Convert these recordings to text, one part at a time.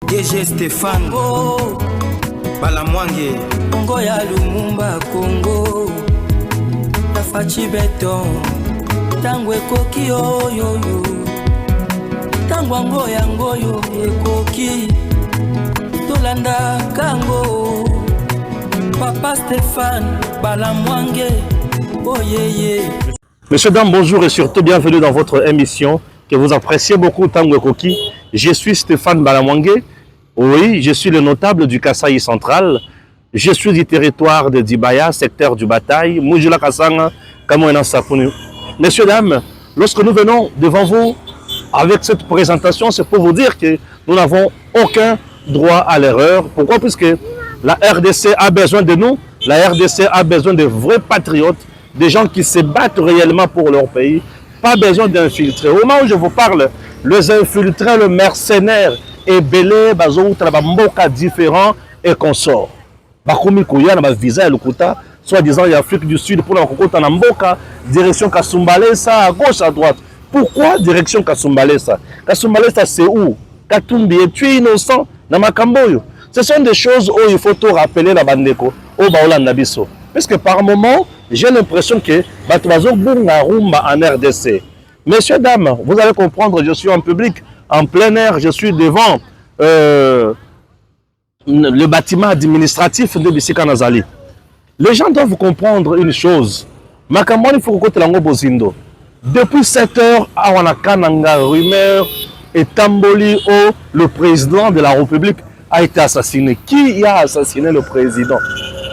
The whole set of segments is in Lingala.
DG Stéphane Balamwange Congo ya Lumumba Congo Tafachi Beton Tangwe koki oyoyo Tangwa ngoya ngoyo ekoki Tolanda kango Papa Stéphane Balamwange Oh yeah. Messieurs, dames, bonjour et surtout bienvenue dans votre émission que vous appréciez beaucoup Tangwe Koki. Je suis Stéphane Balamwange. Oui, je suis le notable du Kasaï central. Je suis du territoire de Dibaya, secteur du Bataille, Mujula Kasanga, Kamoena Sapunu. Messieurs, dames, lorsque nous venons devant vous avec cette présentation, c'est pour vous dire que nous n'avons aucun droit à l'erreur. Pourquoi? Puisque la RDC a besoin de nous, la RDC a besoin de vrais patriotes, des gens qui se battent réellement pour leur pays. Pas besoin d'infiltrer. Au moment où je vous parle, les infiltrés, le mercenaire, et belé, mboka différents et consorts. Bakoumi Kouya, na visa et Lukuta, soi-disant il y a Afrique du Sud pour la Kokota na mboka, direction Kasumbalesa, à gauche, à droite. Pourquoi direction Kasumbalesa? Kasumbalesa c'est où? Katumbi, tu es innocent dans Makamboyo. Ce sont des choses où il faut tout rappeler la bandeko, au Baola Nabiso. Parce que par moment, j'ai l'impression que Batouazo Bunga Rumba en RDC. Messieurs, dames, vous allez comprendre, je suis en public, en plein air, je suis devant le bâtiment administratif de Bissika Nazali. Les gens doivent comprendre une chose. Makamoni Fukukote Lango Bozindo. Depuis 7 heures, à Wanakananga, rumeur et Tamboli, le président de la République a été assassiné. Qui a assassiné le président?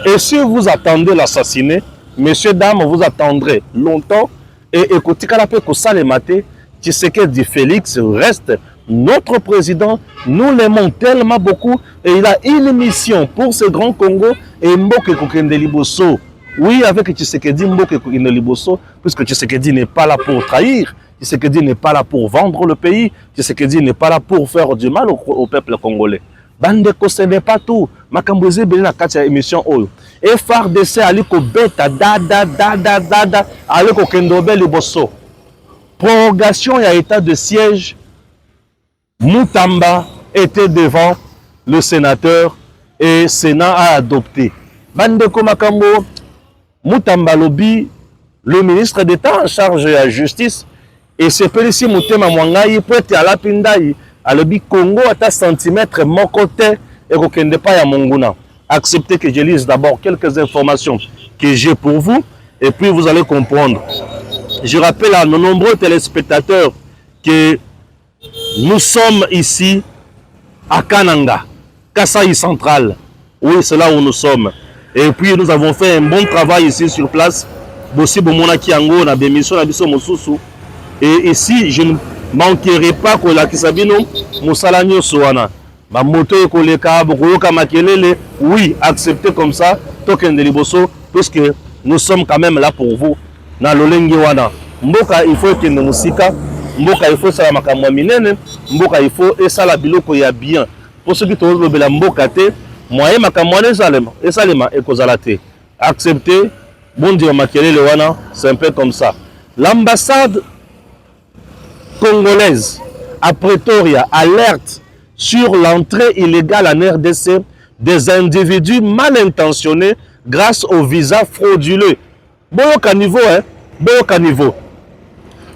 Et si vous attendez l'assassiner, messieurs, dames, vous attendrez longtemps. Et écoutez, Kalapé Kosale Maté, Tshisekedi Félix reste notre président. Nous l'aimons tellement beaucoup. Et il a une mission pour ce grand Congo. Et Mboke Kokende Liboso. Oui, avec Tshisekedi, Mboke Kokende Liboso, puisque Tshisekedi n'est pas là pour trahir. Tshisekedi n'est pas là pour vendre le pays. Tshisekedi n'est pas là pour faire du mal au peuple congolais. Bandeko, ce n'est pas tout. Makambouze Belina Katia émission Oyo. Et FARDC aliko beta dada aliko kendobe liboso. Prorogation et état de siège. Moutamba était devant le sénateur et le Sénat a adopté. Bandeko Makambo, Moutamba Lobi, le ministre d'État en charge de la justice, et c'est Pélissi Moutema Mwangaï, pour être à la Pindaï. Alobi Congo à centimètre mon côté et kokende pas ya monguna. Acceptez que je lise d'abord quelques informations que j'ai pour vous et puis vous allez comprendre. Je rappelle à nos nombreux téléspectateurs que nous sommes ici à Kananga, Kasaï central. Oui, c'est là où nous sommes. Et puis nous avons fait un bon travail ici sur place. Bossi Bomona Kiango na bémission na biso mosusu. Et ici je ne manquerai pas que la Kisabino Moussalanyo Soana. Ma moto et koleka, bokoyoka makelele, oui, acceptez comme ça, token de liboso, puisque nous sommes quand même là pour vous. Na lolengi wana. Mboka il faut que nous musika, mboka il faut ça makamwa minene, mboka il faut et ça la biloko ya bien. Pour ceux qui trouvent le mboka te, moyen makamwa nezalema, et salema et kozalate. Acceptez, bon Dieu makelele wana, c'est un peu comme ça. L'ambassade congolaise à Pretoria alerte sur l'entrée illégale en RDC des individus mal intentionnés grâce au visa frauduleux. Boyoka niveau, hein? Boyoka niveau.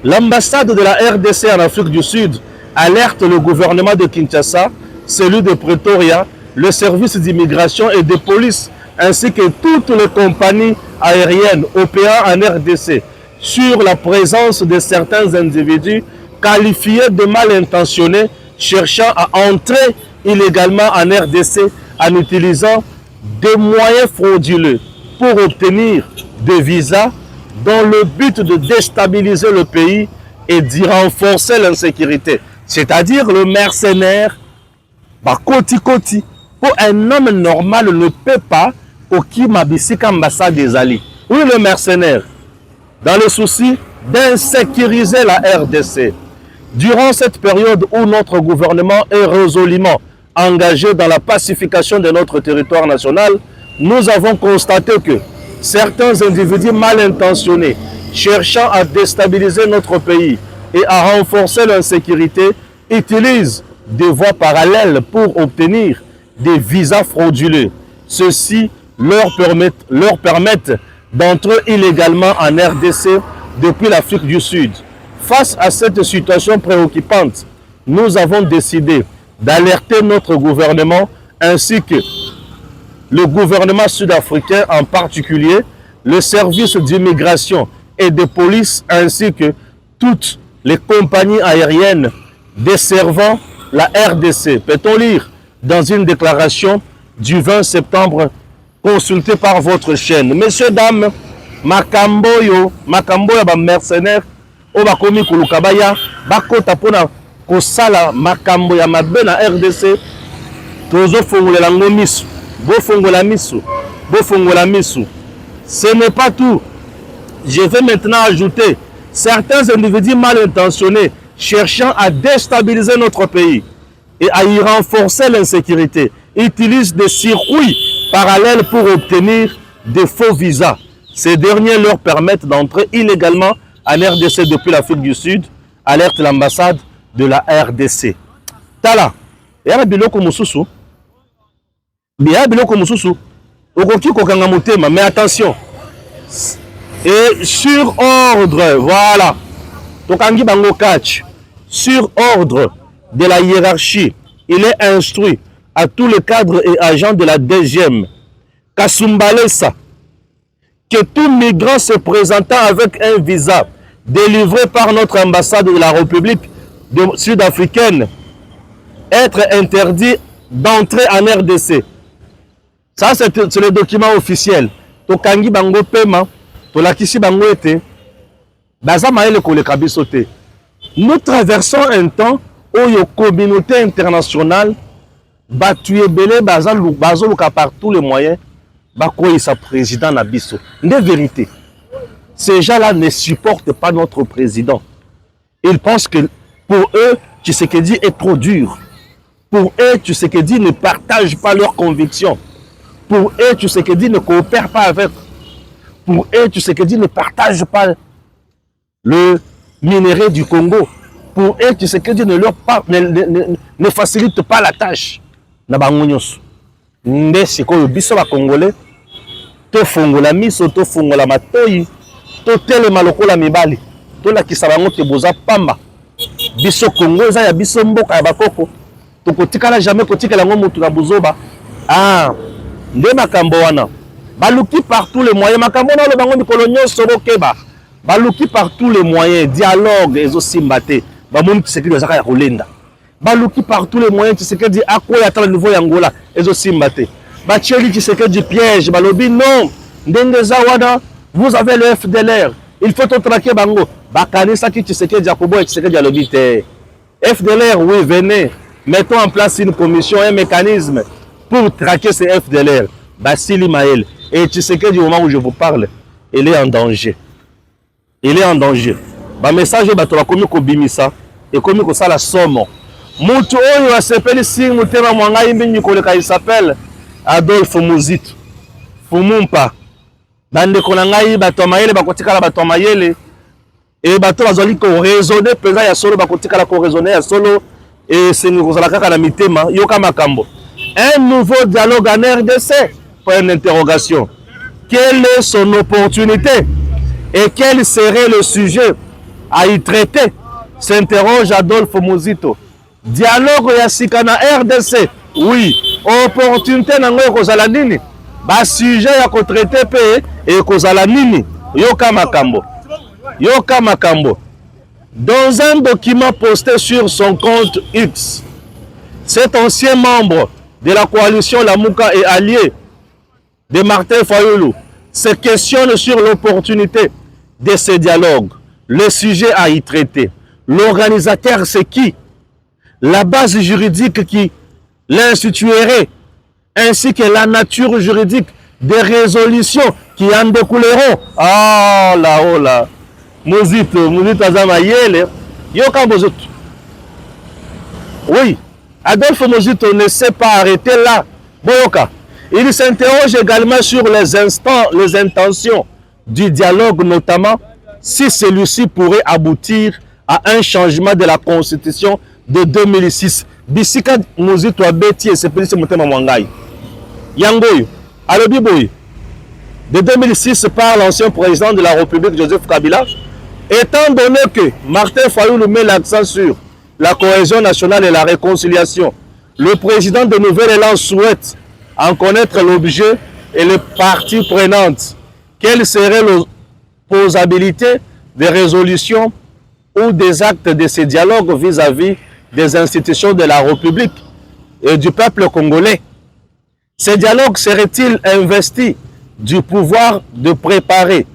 L'ambassade de la RDC en Afrique du Sud alerte le gouvernement de Kinshasa, celui de Pretoria, le service d'immigration et de police, ainsi que toutes les compagnies aériennes opérant en RDC sur la présence de certains individus qualifiés de mal intentionnés cherchant à entrer illégalement en RDC en utilisant des moyens frauduleux pour obtenir des visas dans le but de déstabiliser le pays et d'y renforcer l'insécurité. C'est-à-dire le mercenaire, koti. Pour un homme normal ne peut pas au Kimabisika ambassade des alliés. Oui, le mercenaire, dans le souci d'insécuriser la RDC. Durant cette période où notre gouvernement est résolument engagé dans la pacification de notre territoire national, nous avons constaté que certains individus mal intentionnés cherchant à déstabiliser notre pays et à renforcer l'insécurité utilisent des voies parallèles pour obtenir des visas frauduleux. Ceux-ci leur permettent d'entrer illégalement en RDC depuis l'Afrique du Sud. Face à cette situation préoccupante, nous avons décidé d'alerter notre gouvernement ainsi que le gouvernement sud-africain en particulier, le service d'immigration et de police ainsi que toutes les compagnies aériennes desservant la RDC. Peut-on lire dans une déclaration du 20 septembre consultée par votre chaîne. Messieurs, dames, makamboyo ba mercenaires o bakomi kuluka baya bakota pona kosala makambo ya mabe na RDC tozo fongolela ngo misu bo fongola misu. Ce n'est pas tout. Je vais maintenant ajouter certains individus mal intentionnés cherchant à déstabiliser notre pays et à y renforcer l'insécurité utilisent des circuits parallèles pour obtenir des faux visas. Ces derniers leur permettent d'entrer illégalement en RDC depuis l'Afrique du Sud, alerte l'ambassade de la RDC. Tala, y'a biloko mususu. Bien biloko mususu. Okoki kokanga motema, mais attention. Et sur ordre, voilà. Tokangi bango catch. Sur ordre de la hiérarchie, il est instruit à tous les cadres et agents de la DGM Kasumbalesa que tout migrant se présentant avec un visa délivré par notre ambassade de la République sud-africaine être interdit d'entrer en RDC. Ça, c'est le document officiel. Tokangi bango pema, tolakisi bango ete, baza maele koleka biso te. Nous traversons un temps où la communauté internationale va tuer belé bazoluka par tous les moyens, sa président Nabiso. De vérité, ces gens-là ne supportent pas notre président. Ils pensent que pour eux, Tshisekedi est trop dur. Pour eux, Tshisekedi ne partage pas leurs convictions. Pour eux, Tshisekedi ne coopère pas avec. Pour eux, Tshisekedi ne partage pas le minerai du Congo. Pour eux, Tshisekedi ne facilite pas la tâche. Nde sikoyo biso ba Congolais to fongola miso to fongola matoyi to telema lokola mibali to lakisa bango te boza pamba biso Congo eza ya biso mboka ya bakoko to kotikala jamais kotikala ngo mutu na buzoba nde makambo wana baluki par tous les moyens makambo na lo bango mikolo nyonso bokeba baluki par tous les moyens dialogue ezosimba te bamoni Tshisekedi azaka ya kolenda baluki par tous les moyens Tshisekedi akoya ata le niveau ya Angola ezosimba te batieli Tshisekedi piège balobi non ndenge za wana vous avez le FDLR il faut traquer bango bakanisa ki Tshisekedi akoboya Tshisekedi alobi te FDLR oui venez mettons en place une commission un mécanisme pour traquer ces FDLR Basili Maël et Tshisekedi au moment où je vous parle il est en danger ba message bato bakomi kobimisa et komi ko sala somo mutu oyo asepeli sing mutema mwanga imbi nyikoleka il s'appelle Adolphe Muzito Fumumpa bande kona ngai bato mayele bakotikala bato mayele et bato bazali ko raisonner peza ya solo bakotikala ko raisonner ya solo et c'est nous kozala kaka na mitema yoka makambo un nouveau dialogue en RDC pour une interrogation quelle est son opportunité et quel serait le sujet à y traiter s'interroge Adolphe Muzito. Dialogue ya sika na RDC, oui. Opportunité nango kozala nini? Ba sujet ya ko traiter pe et kozala nini? Yoka makambo. Dans un document posté sur son compte X, cet ancien membre de la coalition Lamuka et allié de Martin Fayulu se questionne sur l'opportunité de ce dialogue, le sujet à y traiter. L'organisateur, c'est qui? La base juridique qui l'instituerait, ainsi que la nature juridique des résolutions qui en découleront. Ah là, Muzito Azamayele, Yoka Muzito. Oui, Adolphe Muzito ne s'est pas arrêté là. Boyoka. Il s'interroge également sur les intentions du dialogue, notamment si celui-ci pourrait aboutir à un changement de la constitution de 2006. bisika muzito abeti esepelisi motema mwangai yangoyo alobi boye de 2006 par l'ancien président de la République Joseph Kabila, étant donné que Martin Fayulu met l'accent sur la cohésion nationale et la réconciliation, le président de Nouvelle-Élan souhaite en connaître l'objet et les parties prenantes. Quelle serait l'opposabilité des résolutions ou des actes de ces dialogues vis-à-vis des institutions de la République et du peuple congolais? Ces dialogues seraient-ils investis du pouvoir de préparer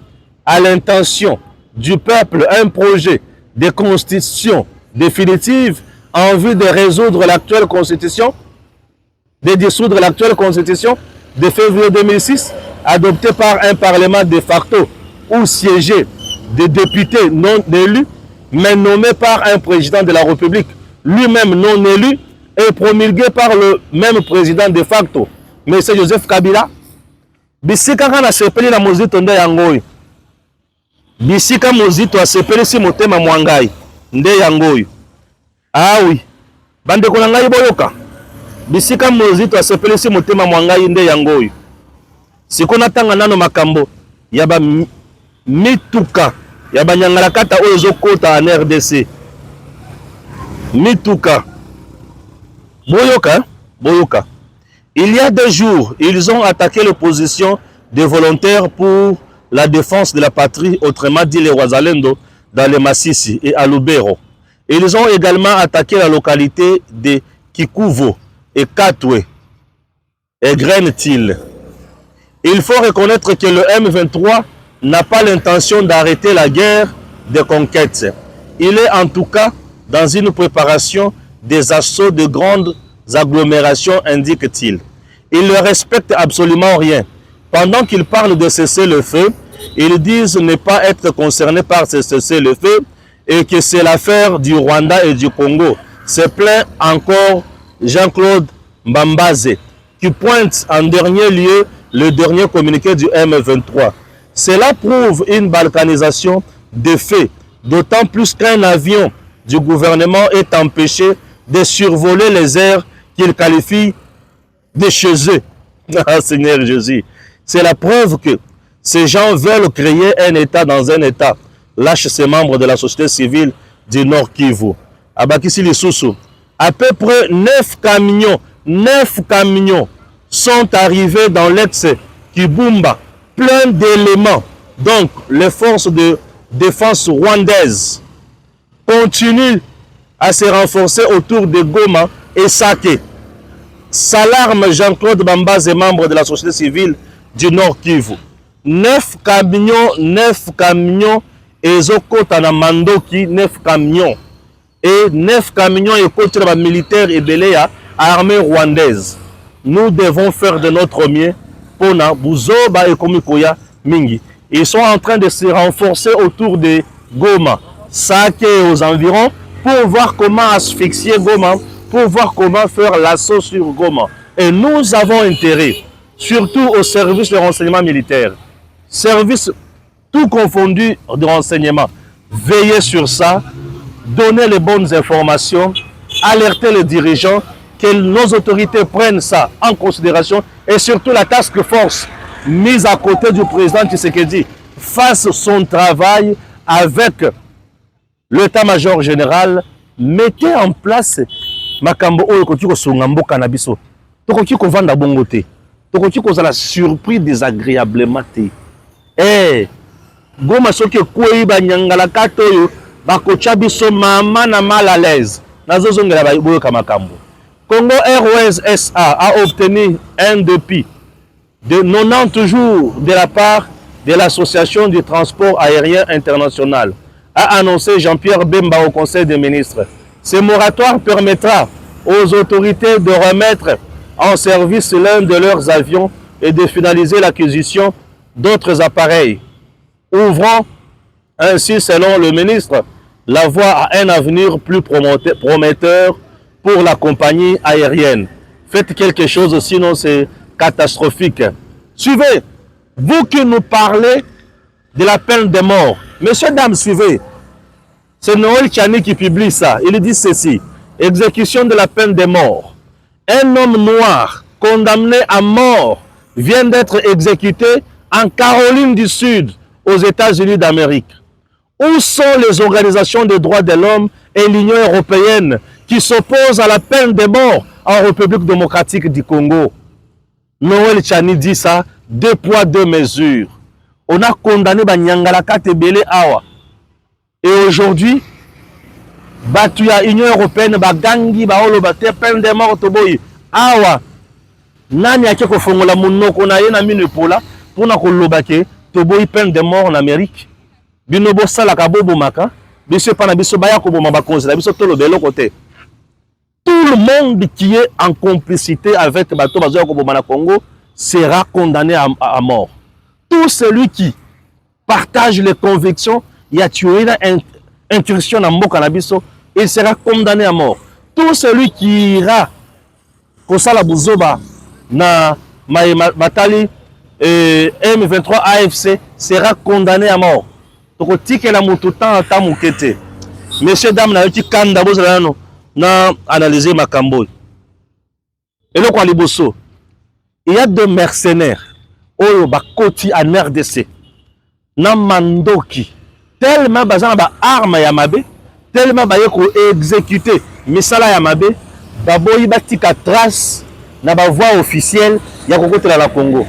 à l'intention du peuple un projet de constitution définitive en vue de résoudre l'actuelle constitution, de dissoudre l'actuelle constitution de février 2006, adoptée par un parlement de facto où siégeaient des députés non élus, mais nommés par un président de la République, lui-même non élu, et promulgué par le même président de facto, M. Joseph Kabila. Bisika kana sepeli na mozito nde yangoyo. Bisika mozito asepeli si motema mwangai nde yangoyo. Ah oui. Bande ko ngai boyoka. Bisika mozito asepeli si motema mwangai nde yangoyo. Sikona tanga nano makambo ya ba mituka ya banyangala kata oyo zokota en RDC. Mituka. Boyoka, boyoka. Il y a 2 jours, ils ont attaqué l'opposition des volontaires pour la défense de la patrie, autrement dit les Wazalendo, dans les Massissi et à Lubero. Ils ont également attaqué la localité de Kikuvo et Katwe et Grentil. Il faut reconnaître que le M23 n'a pas l'intention d'arrêter la guerre de conquête. Il est en tout cas dans une préparation des assauts de grandes agglomérations, indique-t-il. Ils ne respectent absolument rien. Pendant qu'ils parlent de cesser le feu, ils disent ne pas être concernés par ce cesser le feu et que c'est l'affaire du Rwanda et du Congo. Se plaint encore Jean-Claude Mbambaze, qui pointe en dernier lieu le dernier communiqué du M23. Cela prouve une balkanisation des faits, d'autant plus qu'un avion du gouvernement est empêché de survoler les airs qu'il qualifie de chez eux. Ah, Seigneur Jésus. C'est la preuve que ces gens veulent créer un État dans un État. Lâche ces membres de la société civile du Nord Kivu. Abakisi Lisusu. À peu près 9 camions sont arrivés dans l'ex-Kibumba, plein d'éléments. Donc, les forces de défense rwandaises continuent à se renforcer autour de Goma et Sake. S'alarme Jean-Claude Mbambaze, membre de la société civile du Nord Kivu. 9 camions et Zokota na Mandoki, 9 camions. Et 9 camions et contre les militaires et Beléa, armée rwandaise. Nous devons faire de notre mieux pour na Buzoba et Komikoya Mingi. Ils sont en train de se renforcer autour de Goma, Sake et aux environs pour voir comment asphyxier Goma, pour voir comment faire l'assaut sur Goma. Et nous avons intérêt, surtout au service de renseignement militaire, service tout confondu de renseignement, veiller sur ça, donner les bonnes informations, alerter les dirigeants, que nos autorités prennent ça en considération et surtout la task force mise à côté du président Tshisekedi fasse son travail avec l'état-major général. Mettez en place makambo oyo koki ko songa mboka na biso. Tokoki ko vanda bongo te. Tokoki ko zala surpris désagréablement te. Goma soki kwei ba nyangala katoyo bakocha biso mama na mal à l'aise. Nazo zongela ba boyo kamakambo. Congo Airways SA a obtenu un dépit de 90 jours de la part de l'Association du transport aérien international, a annoncé Jean-Pierre Bemba au Conseil des ministres. Ce moratoire permettra aux autorités de remettre en service l'un de leurs avions et de finaliser l'acquisition d'autres appareils, ouvrant ainsi, selon le ministre, la voie à un avenir plus prometteur pour la compagnie aérienne. Faites quelque chose, sinon c'est catastrophique. Suivez, vous qui nous parlez de la peine de mort. Messieurs, dames, suivez. C'est Noël Tchani qui publie ça. Il dit ceci. exécution de la peine de mort. Un homme noir condamné à mort vient d'être exécuté en Caroline du Sud, aux États-Unis d'Amérique. Où sont les organisations des droits de l'homme et l'Union européenne qui s'opposent à la peine de mort en République démocratique du Congo? Noël Tchani dit ça, 2 poids 2 mesures. On a condamné Banyangalaka Tebele Awa. Et aujourd'hui, Batuya Union européenne, Bagangi, Baolo, Bate, peine de mort, Toboyi, Awa. Nani ake kofongola monoko na ye na mine pola pona kolobake Toboyi peine de mort en Amérique. Bino bo sala ka bobo maka, biso pa na biso baya ko boma bakonzi na biso tolo belo côté. Tout le monde qui est en complicité avec bato bazo ko boma na Congo sera condamné à mort. Tout celui qui partage les convictions, il a tué une incursion dans mboka na biso, il sera condamné à mort. Tout celui qui ira kosala buzoba na Matali M23 AFC sera condamné à mort. Donc tike la mututan ata mukete. Messieurs dames na yoki kanda bozala no na analyser makambo. Et le kwa liboso, il y a 2 mercenaires oyo bakoti en RDC. Na mandoki tellement bazana ba arme ya mabe, tellement ba yeko exécuter misala ya mabe, baboyi batika trace na ba voix officielle ya kokotela la Congo.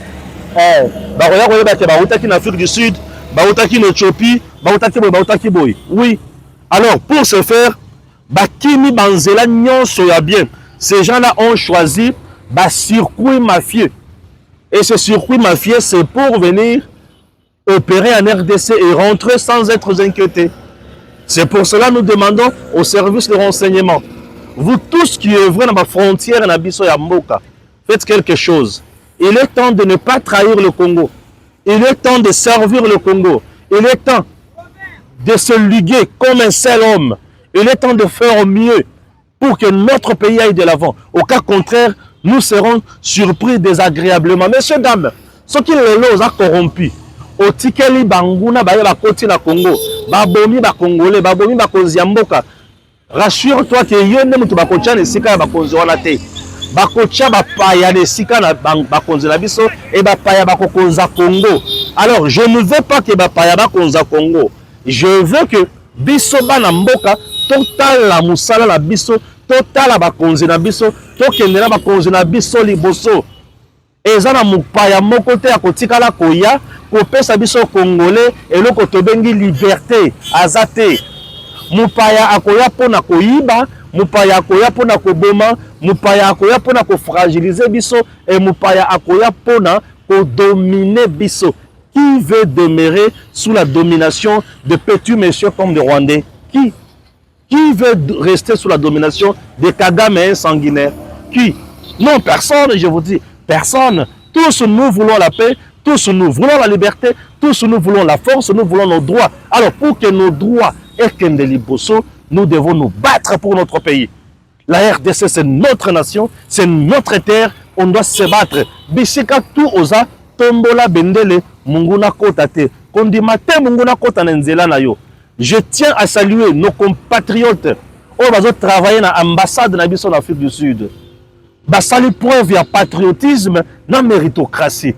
Baroya koyeba ke bautaki na Afrique du Sud, bautaki na Éthiopie, bautaki boy. Oui. Alors pour ce faire, bakimi banzela nyonso ya bien. Ces gens-là ont choisi ba circuit mafieux. Et ce circuit mafieux, c'est pour venir opérer en RDC et rentrer sans être inquiétés. C'est pour cela que nous demandons aux services de renseignement, vous tous qui œuvrez dans la frontière na biso ya mboka, faites quelque chose. Il est temps de ne pas trahir le Congo. Il est temps de servir le Congo. Il est temps de se liguer comme un seul homme. Il est temps de faire au mieux pour que notre pays aille de l'avant. Au cas contraire, nous serons surpris désagréablement. Messieurs, dames, ceux qui les ont corrompus, au tikeli banguna baye bakoti na Congo, babomi ba Congolais, babomi ba konzi ya mboka. Rassure-toi que yone mutu bakotia na sika ya bakonzi wana te. Bakotia bapaya na sika na bakonzi na biso et bapaya bakokonza Congo. Alors, je ne veux pas que bapaya bakonza Congo. Je veux que biso bana mboka total la musala na biso, total la bakonzi na biso, tokende na bakonzi na biso liboso. Eza na mupaya moko te akotikala koya kopesa biso Congolais eloko tobengi liberté azate. Mupaya akoya pona koyiba, mupaya akoya pona koboma, mupaya akoya pona kofragiliser biso et mupaya akoya pona kodominer biso. Qui veut demeurer sous la domination de petits messieurs comme des Rwandais? Qui veut rester sous la domination de Kagame et sanguinaire? Qui? Non, personne, je vous dis. Personne. Tous nous voulons la paix, tous nous voulons la liberté, tous nous voulons la force, nous voulons nos droits. Alors pour que nos droits aient Liboso, nous devons nous battre pour notre pays. La RDC, c'est notre nation, c'est notre terre, on doit se battre. Bisika tout oza, tombola bendele, munguna kota te. Kondimate munguna kota nenzela na yo. Je tiens à saluer nos compatriotes qui travaillent dans l'ambassade de l'Afrique du Sud. Basali preuve de patriotisme, non méritocratie.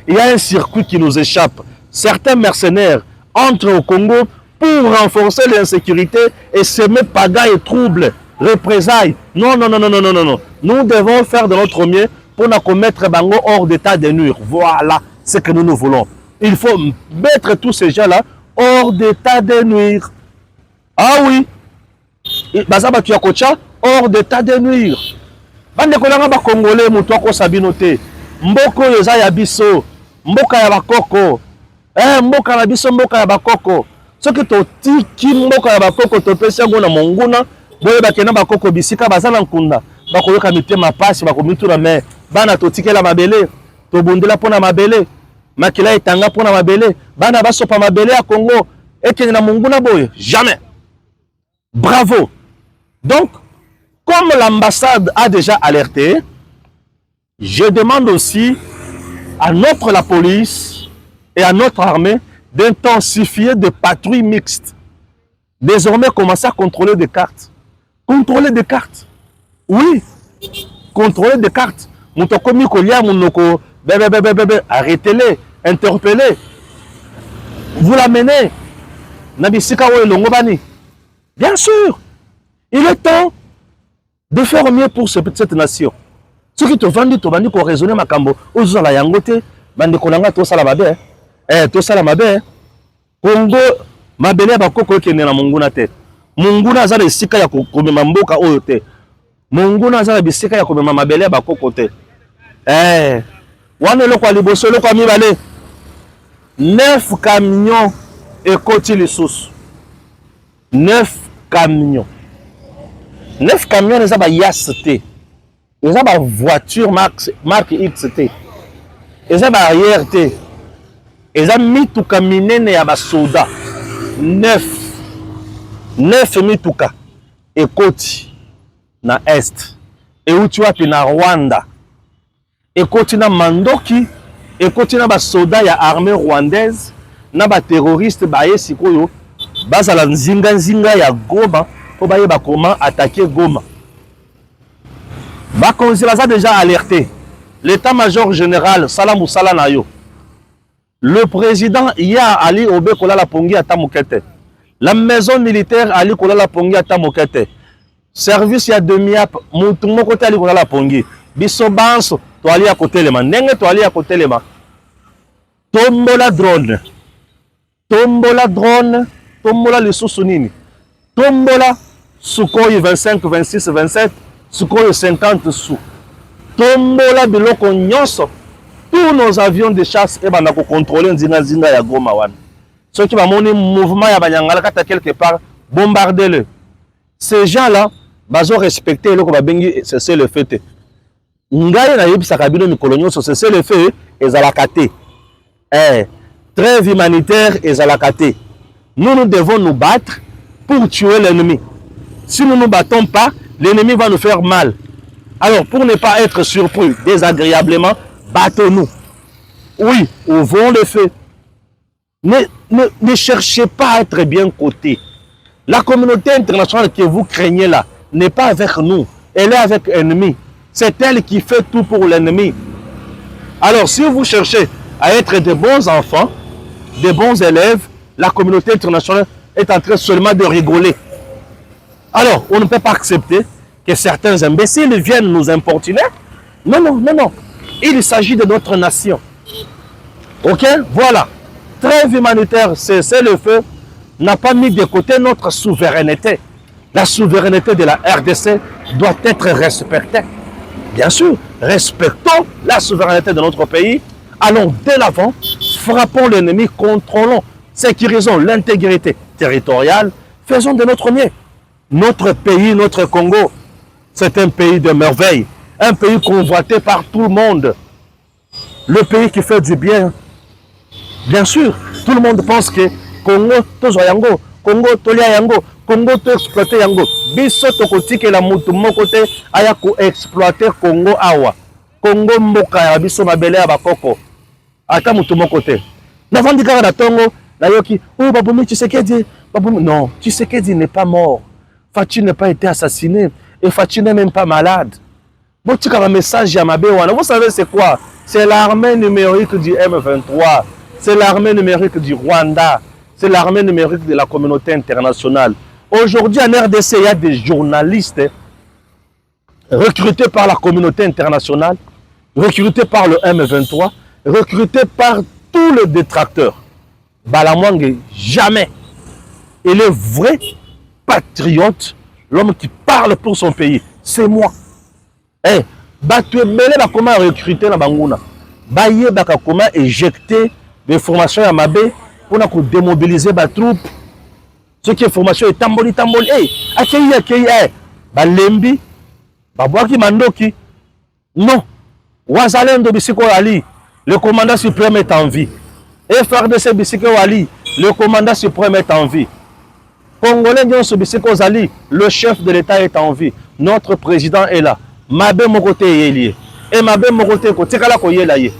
Il y a un circuit qui nous échappe. Certains mercenaires entrent au Congo pour renforcer l'insécurité et semer pagaille et troubles, représailles. Non. Nous devons faire de notre mieux pour nous commettre Bango hors d'état de nuire. Voilà ce que nous voulons. Il faut mettre tous ces gens-là hors d'état de nuire. Ah oui. Bazaba tu as hors d'état de nuire. Bande kolanga ba Congolais muto ko sabino te. Mboko yoza ya biso, mboka ya bakoko. Mboka na biso mboka ya bakoko. Soki to tiki mboka ya bakoko to pesa ngona monguna, boye bakena bakoko bisika bazana nkunda. Bakoyoka mitema pasi bakomitura me. Bana to tikela mabele, to bundela pona mabele. Makila etanga pona mabele. Bana basopa mabele ya Congo. Ekene na monguna boye, jamais. Bravo. Donc comme l'ambassade a déjà alerté, je demande aussi à la police et à notre armée d'intensifier des patrouilles mixtes. Désormais, commencer à contrôler des cartes. Contrôler des cartes. Oui. Contrôler des cartes. Moutokomi kolia mounoko. Arrêtez-les. Interpellez. Vous l'amenez. Nabisika ou Longobani. Bien sûr. Il est temps de faire mieux pour cette nation. Ceux qui te vendent, tu vas pour raisonner ma cambo. Aux la yangote. Bande konanga to salamabe. To salamabe. Congo. Mabele bakoko kene na munguna te. Munguna za bisika ya komema mboka oyo te. Munguna za bisika ya komema mabele bakoko te. Wana loko liboso loko mibale. 9 camions ekoti lisusu. 9 camions. 9 camions eza ba yas te. Eza ba voiture marque XT. Eza ba arrière te. Eza mituka minene ya ba soda. 9 mituka ekoti na est euti wapi na Rwanda ekoti na Mandoki ekoti na basoda ya armée rwandaise na ba terroriste baye sikoyo bazala nzinga ya Goma po baye bakoma attaquer Goma. Bakonzi baza déjà alerté. L'état-major général Salamou Salanayo. Le président ya Ali Obe Kolala Pongi ata mokete. La maison militaire Ali Kolala Pongi ata mokete. Service ya demi-ap mutu mokote Ali Kolala Pongi. Biso banso to ali ya kotelema. Ndenge to ali ya kotelema. Tombola drone. Tombola drone. Tombola lisusu nini. Tombola Sukhoi 25, 26, 27. Sukhoi 50 sous. Tombola biloko nyonso. Tous nos avions de chasse et bana ko contrôler nzinga ya Goma wana. Ceux qui va monter mouvement ya banyangala kata quelque part bombarder-le. Ces gens-là bazo respecter le ko ba bengi c'est le fait. Ngai na yebisa kabino mikolo nyonso c'est le fait ezalaka te. Trêve humanitaire ezalaka te. Nous devons nous battre pour tuer l'ennemi. Si nous ne nous battons pas, l'ennemi va nous faire mal. Alors pour ne pas être surpris désagréablement, battons-nous. Oui, ouvrons le feu. Ne cherchez pas à être bien coté. La communauté internationale que vous craignez là n'est pas avec nous. Elle est avec l'ennemi. C'est elle qui fait tout pour l'ennemi. Alors si vous cherchez à être de bons enfants, de bons élèves, la communauté internationale est en train seulement de rigoler. Alors on ne peut pas accepter que certains imbéciles viennent nous importuner. Non, non, non, non. Il s'agit de notre nation. Ok? Voilà. Trêve humanitaire, c'est le feu, n'a pas mis de côté notre souveraineté. La souveraineté de la RDC doit être respectée. Bien sûr, respectons la souveraineté de notre pays. Allons dès l'avant, frappons l'ennemi, contrôlons, sécurisons l'intégrité territoriale, faisons de notre mieux. Notre pays, notre Congo, c'est un pays de merveille, un pays convoité par tout le monde. Le pays qui fait du bien. Bien sûr, tout le monde pense que Congo, tozo yango, Congo, tolia yango, Congo, to exploiter yango. Biso tokotike la mutu mokote aya ko exploiter Congo awa. Congo mboka ya biso mabele ya bakoko. Ata mutu mokote. Na vandi kaka na tongo, na yoki, oh Baboumi Tshisekedi, Baboumi. Non, Tshisekedi n'est pas mort. Fachi n'a pas été assassiné. Et Fachi n'est même pas malade. Bon, tu as un message à Mabéwana. Vous savez c'est quoi? C'est l'armée numérique du M23. C'est l'armée numérique du Rwanda. C'est l'armée numérique de la communauté internationale. Aujourd'hui, en RDC, il y a des journalistes recrutés par la communauté internationale, recrutés par le M23, recrutés par tous les détracteurs. Balamwang, jamais. Il est vrai patriote, l'homme qui parle pour son pays. C'est moi. Batuebele ba comment recruter na banguna. Baye baka comment éjecter des formations à Mabé pour na ko démobiliser ba troupe. Ce qui est formation est tamboli. Akei ba lembi ba boaki mandoki. Non. Wazalendo Bisiko Ali, le commandant suprême est en vie. FRDC Bisiko Ali, le commandant suprême est en vie. Congolais Nyonso Bisiko Zali, le chef de l'État est en vie. Notre président est là. Mabe mokote yelié. Et mabe mokote ko tikala ko yela ye.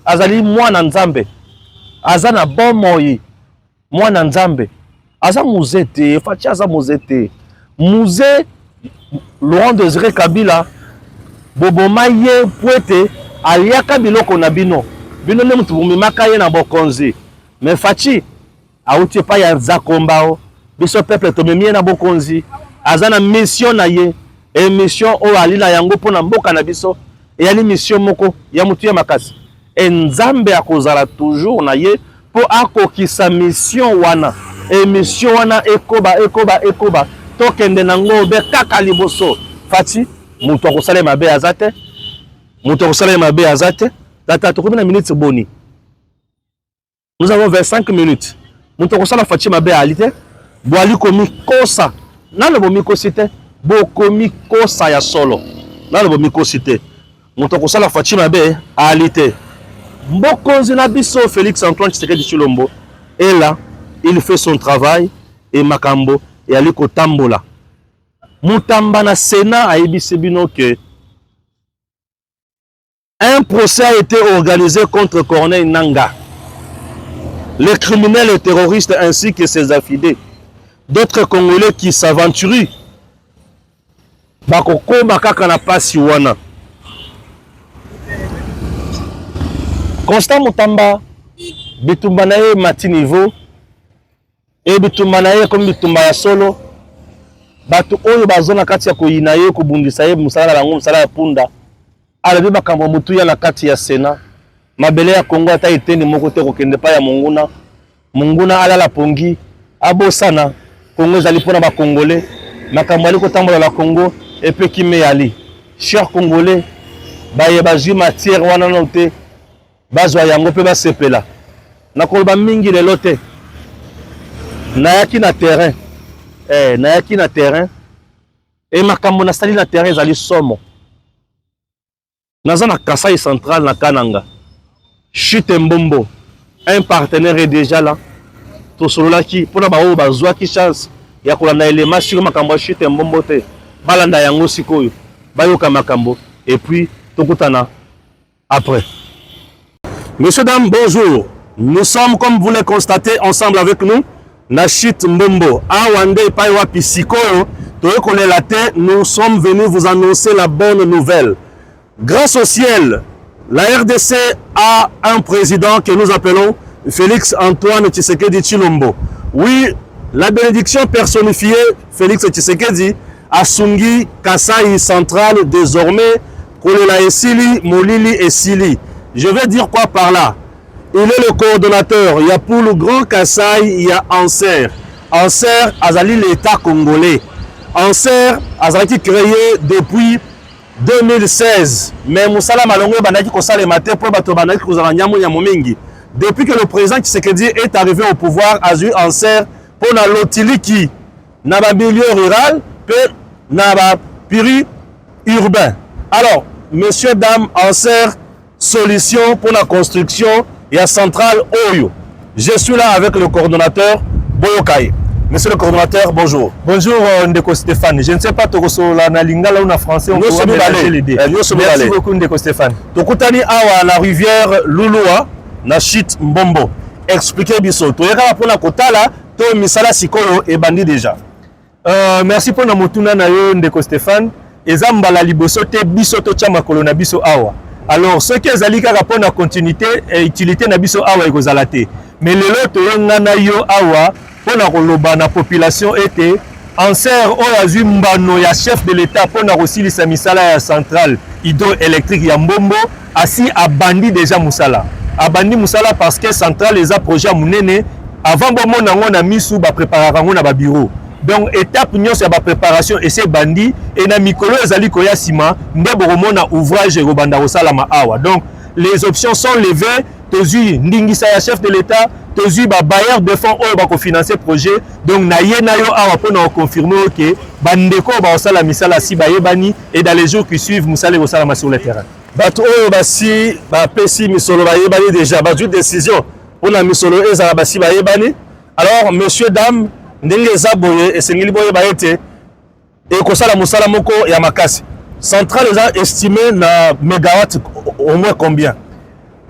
Azali mwana nzambe. Azana bon moyi. Mwana nzambe. Aza muzete, fachi aza muzete. Muze Laurent Désiré Kabila boboma ye poete aliaka biloko na bino bino ne mutu bumimaka ye na bokonzi mais Faci auti pa ya Zakombao biso peuple tomemie na bokonzi azana mission na ye et mission o alina yango pona mboka na biso et ali mission moko ya mutu ya makasi et Nzambe akozala toujours na ye po akokisa mission wana et mission wana ekoba tokende nango be kaka liboso Faci mutu akosala mabe azate mutu akosala mabe azate tata tokomi na minutes boni nous avons 25 minutes mutu akosala Faci mabe alite boali komi kosa nalo bomi kosite bo komi kosa ya solo nalo bomi kosite mutu akosala Faci mabe alite mbokonzi na biso Félix Antoine Tshisekedi Tshilombo et là il fait son travail et makambo et ali kotambola Mutamba na Sénat a ebisi bino que un procès a été organisé contre Corneille Nangaa, les criminels et terroristes ainsi que ses affidés, d'autres Congolais qui s'aventurent bakokoma kaka na pasi wana. Constant Mutamba bitumba na ye mati niveau et bitumba na ye comme bitumba ya solo bato oyo bazona kati ya koyina ye kubundisa ye musala bango musala ya punda alabi makambo mutu ya na kati ya Sénat mabele ya Kongo ata eteni moko te kokende pa ya monguna alala pongi abosana Kongo ezali pona ba Congolais makambo ali kotambola la Congo epe kime yali cher Congolais baye bazwi matière wana no te bazwa yango pe basepela nakoloba mingi lelo te nayaki na terrain nayaki na terrain et makambo na sali na terrain ezali somo naza na Kasai central na Kananga Chute Mbombo un partenaire est déjà là tosololaki pona baoyo bazwaki chance ya kolanda elema siko makambo ya Chute Mbombo te balanda yango sikoyo bayoka makambo et puis tokutana après. Messieurs, dames, bonjour. Nous sommes, comme vous le constatez, ensemble avec nous na Chute Mbombo awande paiwa pisikoyo toyekole la terre. Nous sommes venus vous annoncer la bonne nouvelle. Grâce au ciel, la RDC a un président que nous appelons Félix Antoine Tshisekedi Tshilombo. Oui, la bénédiction personnifiée Félix Tshisekedi asungi Kasai central désormais kolela esili molili esili. Je vais dire quoi par là? Il est le coordonnateur. Il y a pour le Grand Kassai, il y a Anser. Anser azali l'État congolais. Anser azali créé depuis 2016. Mais Moussala Malongo banaki kosala matin pour bato banaki kozala nyamu mingi. Depuis que le président Tshisekedi est arrivé au pouvoir, azui Anser pour na lotiliki na ba milieu rural pe na ba piri urbain. Alors, messieurs dames, Anser solution pour la construction et la centrale Oyo. Je suis là avec le coordonnateur Boyokai. Monsieur le coordonnateur, bonjour. Bonjour Ndeko Stéphane. Je ne sais pas la na lingala ou na français. On pourra mélanger les deux. Merci beaucoup Ndeko Stéphane. Tokutani awa la rivière Lulua na Chute Mbombo. Expliquez biso. Toyeka pour la kotala to misala sikolo et bandi déjà. Merci pour na motuna na yo Ndeko Stéphane. Ezamba la liboso te biso to tia makolo na biso awa. Alors, ce qui est kaka pour la continuité et utilité na biso awa ekozala te. Mais le lot ngana yo awa pour la koloba na population était Anser oyo mbano ya chef de l'État pour na kosilisa misala ya centrale hydroélectrique ya Mbombo asi abandi déjà musala. Abandi musala parce que centrale les a projet munene avant bomo nango na misu ba préparer ngo na ba bureau. Donc étape nyonso ya ba préparation et c'est bandi et na mikolo ezali koya sima ndebo komona ouvrage ko banda kosalama awa. Donc les options sont levées, tozui ndingisa ya chef de l'État, tozui ba bailleur de fonds oyo ba ko financer projet. Donc na ye na yo awa pona confirmer que bandeko ba osala misala si ba yebani et dans les jours qui suivent musala kosalama sur le terrain. Bato oyo basi ba pesi misolo ba yebani déjà ba ju décision pona misolo ezala basi ba yebani. Alors messieurs dames ndenge zaboye esengeli boye ba ete et kosala musala moko ya makasi. Centrale est estimé na mégawatt au moins combien?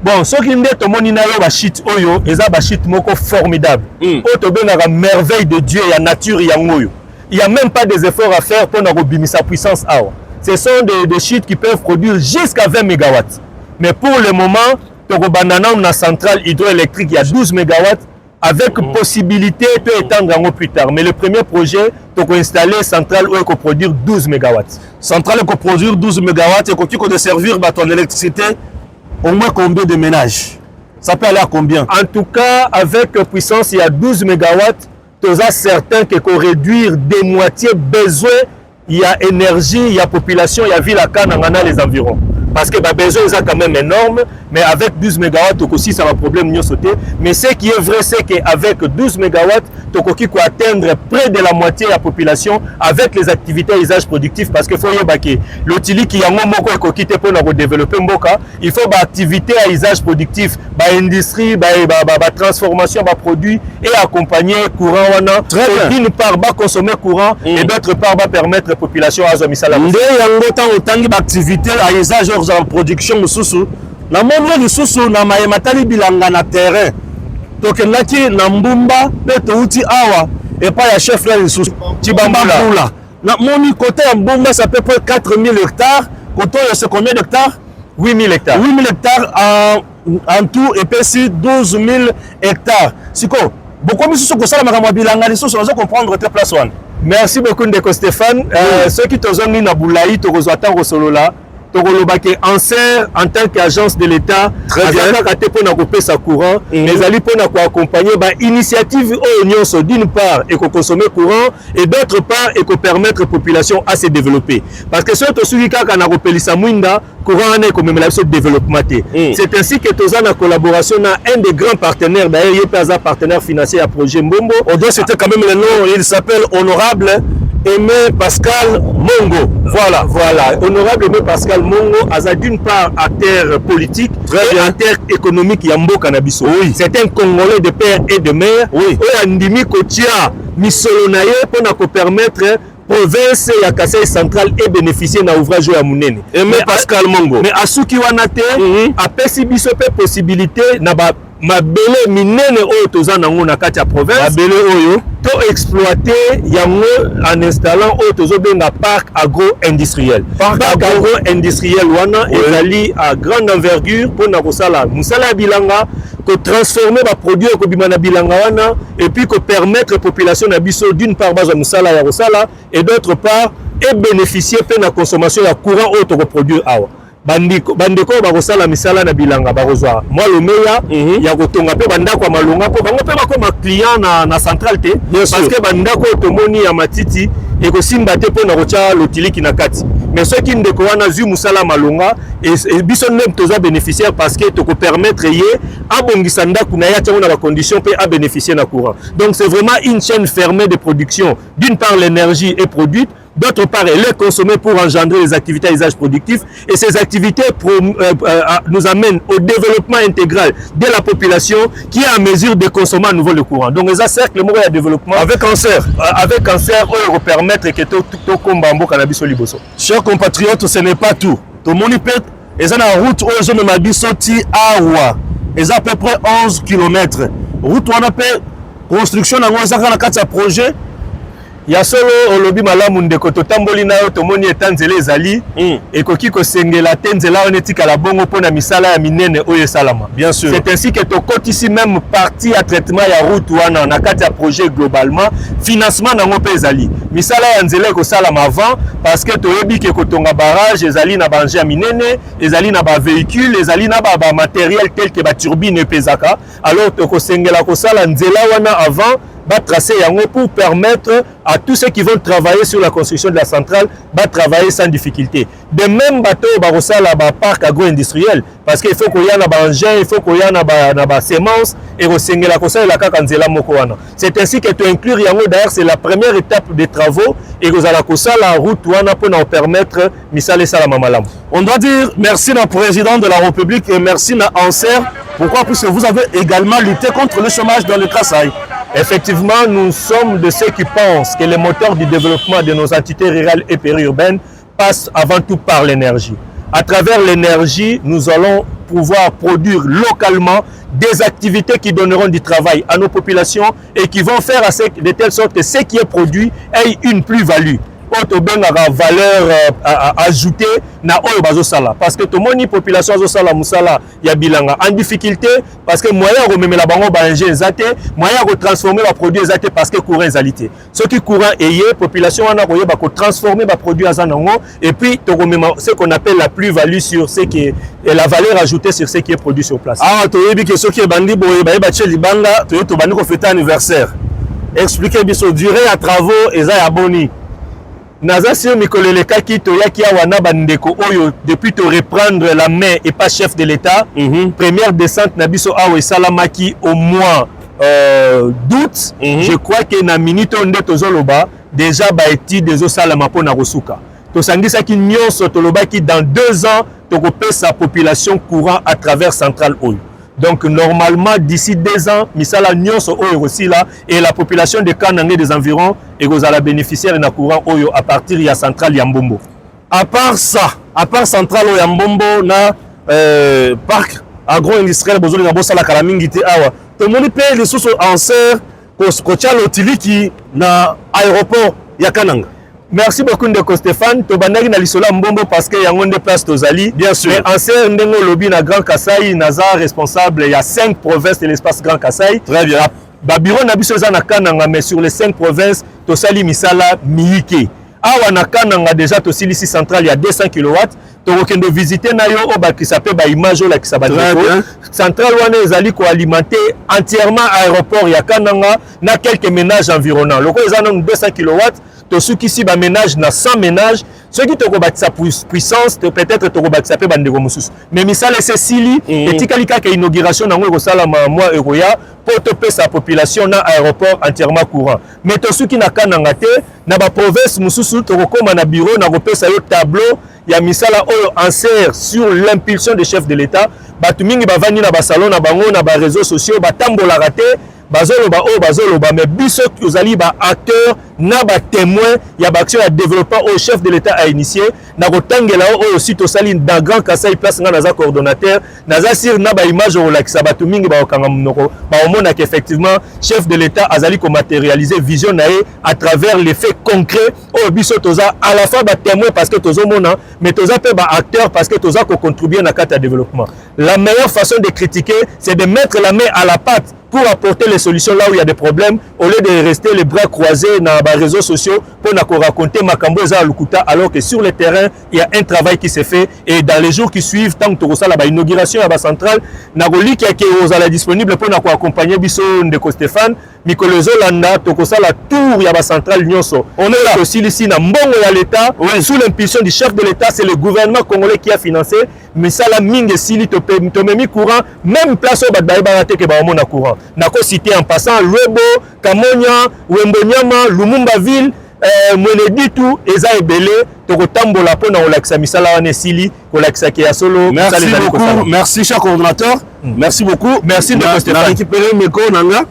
Bon, ce qui est tomoni na yo ba shit oyo, eza ba shit moko formidable. O to benga merveille de Dieu ya nature ya ngoyo. il n'y a même pas des efforts à faire pour nous sa puissance. Ce sont des sites qui peuvent produire jusqu'à 20 MW. Mais pour le moment, dans la centrale hydroélectrique, il y a 12 MW avec possibilité de étendre plus tard. Mais le premier projet, tu peux installer une centrale où il peut produire 12 MW. Centrale qui peut produire 12 MW et qui peut servir ton électricité au moins combien de ménages? Ça peut aller à combien? En tout cas, avec puissance, il y a 12 MW. Tu es certain qu'il faut réduire de moitié besoin. Il y a énergie, il y a population, il y a ville à Cannes, dans les environs. Parce que le besoin est quand même énorme, mais avec 12 MW, aussi ça va problème mieux sauter. Mais ce qui est vrai, c'est qu'avec 12 MW, tu peux atteindre près de la moitié de la population avec les activités à usage productif. Parce qu'il faut que l'outil qui est en quitté pour développer il faut des activités à usage productif, industrie, transformation de produits et accompagner courant. D'une part, consommer courant et d'autre part, permettre la population à misala. Activité à usage en production sous la monde de sous na matali bilanga na terrain donc naki na mbumba pe outil awa et pas ya chef là sous Tibambula na moni côté ya mbumba ça peut près 4000 hectares côté c'est combien d'hectares? 8000 hectares. 8000 hectares en tout et puis 12000 hectares siko beaucoup de sous ko sala makamwa bilanga les sous on va comprendre tes place one. Merci beaucoup Ndeko Stéphane. Ceux qui t'ont mis na boulaï to rezoata rosolola Anser en tant qu'agence de l'État, très bien. Pour courant, mais ali pour accompagner l'initiative d'une part et consommer courant et d'autre part et permettre la population à se développer. Parce que ce courant est comme la développement. C'est ainsi que nous avons en collaboration avec un des grands partenaires, d'ailleurs il y a un partenaire financier à projet Mbombo. C'était quand même le nom, il s'appelle Honorable Aimé Pascal Mongo. Voilà. Honorable Aimé Pascal Mongo a d'une part acteur politique et acteur économique Yambo Cannabiso. Oui. C'est un Congolais de père et de mère. Oui. Andimi Kotia Misolonaye pour permettre province ya Kasai centrale et bénéficier d'un ouvrage à Mounene. Aimé Pascal Mongo. Mais à ceux qui ont a possibilité na mabele minene oyo toza nango na kati ya province mabele oyo to exploiter yango en installant oyo tozo benga parc agro-industriel. Parc agro-industriel wana ezali à grande envergure pour na kosala musala bilanga ko transformer ba produit ko bimana bilanga wana et puis ko permettre population na biso d'une part baza musala ya kosala et d'autre part et bénéficier pe na consommation ya courant oyo to ko produire awa. Bandeko bakosala misala na bilanga bakozwa moi le meilleur ya kotonga pe bandako malonga po bango pe bakoma client na centrale te parce que bandako tomoni ya matiti et ko simba te po na kocha lotiliki na kati mais ceux qui ndeko wana zu musala malonga et biso même toza bénéficiaire parce que to ko permettre yé abongisa ndako na ya tyango na ba conditions pe à bénéficier na courant. Donc c'est vraiment une chaîne fermée de production. D'une part l'énergie est produite, d'autre part, elle est consommée pour engendrer les activités à usage productif. Et ces activités nous amènent au développement intégral de la population qui est en mesure de consommer à nouveau le courant. Donc, les cercles de développement avec cancer. Avec cancer, on va permettre que tout combat cannabis au liboso. Chers compatriotes, ce n'est pas tout. Tout le monde peut. Et ça, la route, on a ma bisoti Awa. Et ça, à peu près 11 km. Route, on a fait construction dans un projet. Ya solo olobi malamu ndeko totamboli na yo tomoni etanzele ezali ekoki kosengela tenzela onetika la bongo pona misala ya minene oyo salama. Bien sûr. C'est ainsi que tokoti ici même partie à traitement ya route wana na kati ya projet globalement financement nango pe ezali. Misala ya nzela ko salama avant parce que toyebi ke kotonga barrage ezali na banje ya minene, ezali na ba véhicule, ezali na ba matériel tel que ba turbine pesaka. Alors tokosengela ko sala nzela wana avant va tracer yango pour permettre à tous ceux qui vont travailler sur la construction de la centrale va travailler sans difficulté. De même bateau barosala ba parc agro-industriel parce qu'il faut qu'il y ait na engin, il faut qu'il y ait na semence et resengela ko sala kaka nzela moko wana. C'est ainsi que tu inclure yango d'ailleurs c'est la première étape des travaux et kozala ko sala route wana pour nous permettre misale sala mamalam. On doit dire merci au président de la République et merci à Anser. Pourquoi? Puisque vous avez également lutté contre le chômage dans le Kasaï. Effectivement, nous sommes de ceux qui pensent que le moteur du développement de nos entités rurales et périurbaines passe avant tout par l'énergie. À travers l'énergie, nous allons pouvoir produire localement des activités qui donneront du travail à nos populations et qui vont faire de telle sorte que ce qui est produit ait une plus-value. Quand on a la valeur ajoutée na oyo bazosala parce que tout le monde population azosala musala ya bilanga en difficulté parce que moyen rememela bango ba ingé ezate moyen ko transformer ba produit ezate parce que courant ezalité ce qui courant ayé population wana ko yeba ko transformer ba produit azanango et puis to remema ce qu'on appelle la plus-value sur ce qui est et la valeur ajoutée sur ce qui est produit sur place. Ah to yebi que ce qui est bandi boye ba che libanga to bandi ko fêter anniversaire. Expliquez biso durée à travaux eza ya boni. Naza sur Mikolele Kaki Toyaki Awana Bandeko Oyo depuis te reprendre la main et pas chef de l'État. Première descente Nabiso Awe Salamaki au mois d'août. Je crois que na minute onde tozoloba déjà baeti des osalama po na Rosuka. To sangisa ki nyonso toloba ki dans 2 ans tokopé sa population courant à travers Central Oyo. Donc normalement d'ici 2 ans, misala nyonso oyo aussi là et la population de Kanangé des environs et aux la bénéficiaire na courant oyo à partir ya centrale ya Mbombo. À part ça, à part centrale ya Mbombo na parc agro-industriel bozoli na bosala kala mingi te awa. To moni pe les sous en serre ko tia lotiliki na aéroport ya Kananga. Merci beaucoup Ndeko Stéphane. Tobandaki na lisola Mbombo parce que yango nde place tozali. Bien sûr. Mais ancien ndengo lobby na Grand Kasaï, naza responsable il y a 5 provinces de l'espace Grand Kasaï. Très bien. Ba bureau na biso za na Kananga mais sur les 5 provinces tosali misala miike. Awa na Kananga déjà tosili ici centrale il y a 200 kW. Tokende visiter na yo o ba ki sape ba image la ki sabati. Centrale wana ezali ko alimenter entièrement aéroport ya Kananga na quelques ménages environnants. Loko ezana 200 kW. Tosuki si ba ménage na 100 ménages ceux qui toko batisa puissance peut-être toko batisa pe bandeko mususu mais misala c'est sili et tikalika ka inauguration nango ko sala moi euroya pour toper sa population na aéroport entièrement courant mais tosuki na Kananga te na ba province mususu toko koma na bureau na kopesa yo tableau ya misala oyo en serre sur l'impulsion des chefs de l'État batu mingi bavandi na ba salon na bango na ba réseaux sociaux batambola raté bazoloba o bazoloba mais biso ozali ba acteur na ba témoin ya ba action ya développement au chef de l'État a initié na kotangela o aussi to sali dans Grand Kasaï place nga naza coordonnateur naza sir na ba image o lakisa batu mingi ba okanga munoko ba omona qu'effectivement chef de l'État azali ko matérialiser vision na à travers les faits concrets o biso toza à la fois ba témoin parce que tozo mona mais toza pe ba acteur parce que toza ko contribuer na carte à développement. La meilleure façon de critiquer c'est de mettre la main à la pâte pour apporter les solutions là où il y a des problèmes au lieu de rester les bras croisés dans les réseaux sociaux pour raconter Makambo Eza Lukuta alors que sur le terrain il y a un travail qui s'est fait et dans les jours qui suivent tant que tu reçois la inauguration à la centrale Nagoli qui est disponible pour accompagner Bisso Ndeko Stéphane Mikolo Zolanda tokosa la tour ya ba centrale nyonso. On est là aussi ici na mbongo ya l'État sous l'impulsion du chef de l'État, c'est le gouvernement congolais qui a financé mais ça la mingi sili to memi courant même place au badai barate ke ba omona courant. Nako cité en passant Lwebo, Kamonya, Wembonyama, Lumumba ville Mweneditu eza ebele tokotambola pona olakisa misala wana sili kolakisa ke ya solo. Merci beaucoup, merci cher coordonnateur. Merci beaucoup. Merci de Stéphane. Récupérer mes nanga.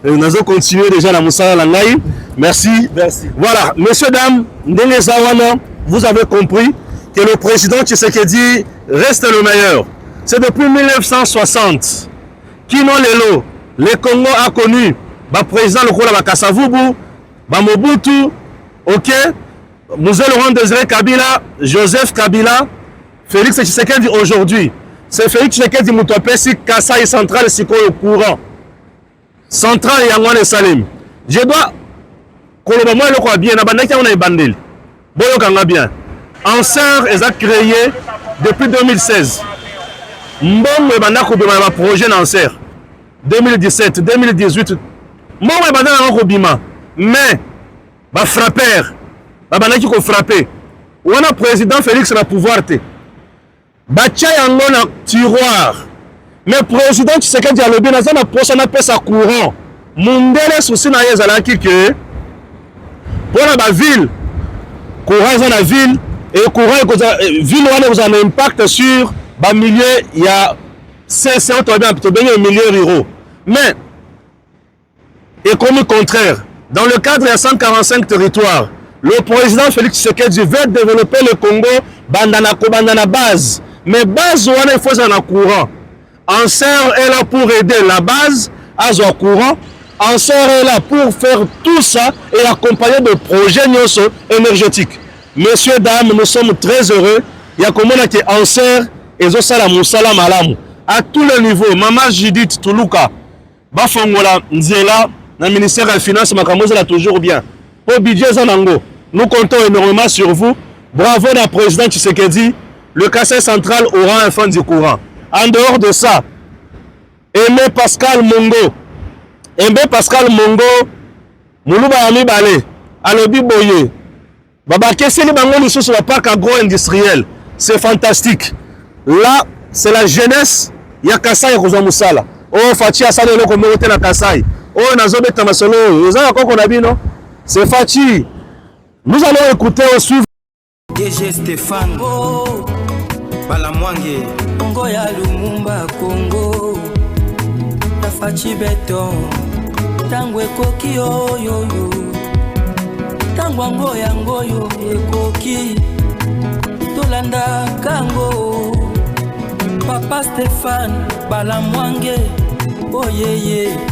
Nous allons continuer déjà la musala langai. Merci. Merci. Voilà, messieurs dames, ndenge zawana, vous avez compris que le président Tshisekedi reste le meilleur. C'est depuis 1960 Kino Lelo, le Congo a connu le président Lokola Bakasavubu, Mobutu, OK, Mzee Laurent Désiré Kabila, Joseph Kabila, Félix Tshisekedi aujourd'hui. C'est Félix Tshisekedi Moutopesi, Kasai Central, Siko le courant. Central et Yangon et Salim. Je dois, Koloba moi le crois bien, Nabandaki on a une bandel. Boyo Kanga bien. Ansar est créé depuis 2016. Mbongo et Bandako Bima projet Nancer. 2017, 2018. Mbongo et Bandako Bima. Mais, ba frapper, ba Bandaki ko frapper. On a président Félix na pouvoir te. Bacha yango na tiroir. Mais président Tshisekedi a lobby na zona prochaine pesa courant. Mundele souci na yezalaki que pour la ville courant dans la ville et courant ville wana vous avez un impact sur ba milieu il y a 500 millions d'euros. Mais et comme contraire dans le cadre de 145 territoires, le président Félix Tshisekedi veut développer le Congo bandana base. Mais base wana il faut ça na courant. Anser est là pour aider la base à son courant. Anser est là pour faire tout ça et accompagner de projets énergétiques. Messieurs, dames, nous sommes très heureux. Il y a comment que Anser et Zosala Moussala Malamu. À tous les niveaux, Maman Judith Toulouka, Bafongola Nzela, le ministère des Finances, Makamoza l'a toujours bien. Au budget Zanango, nous comptons énormément sur vous. Bravo la présidente Tshisekedi. Le Kassai central aura un fonds du courant. En dehors de ça, Aimé Pascal Mongo, Moulouba Ami Balé, Alobi Boye, Baba Kesseli Bango sur le parc agro-industriel. C'est fantastique. Là, c'est la jeunesse. Il y a Kassai et Rosa Moussala. Oh, Fachi Asane le communauté na Kassai. Oh, Nazobe Tamasolo. C'est Fachi. Nous allons écouter au suivant. DG Stéphane Balamwange Congo ya Lumumba Congo Tafachi Beton Tango ekoki yo Tango ngoyo ekoki Tolanda kango Papa Stéphane Balamwange Oh yeah yeah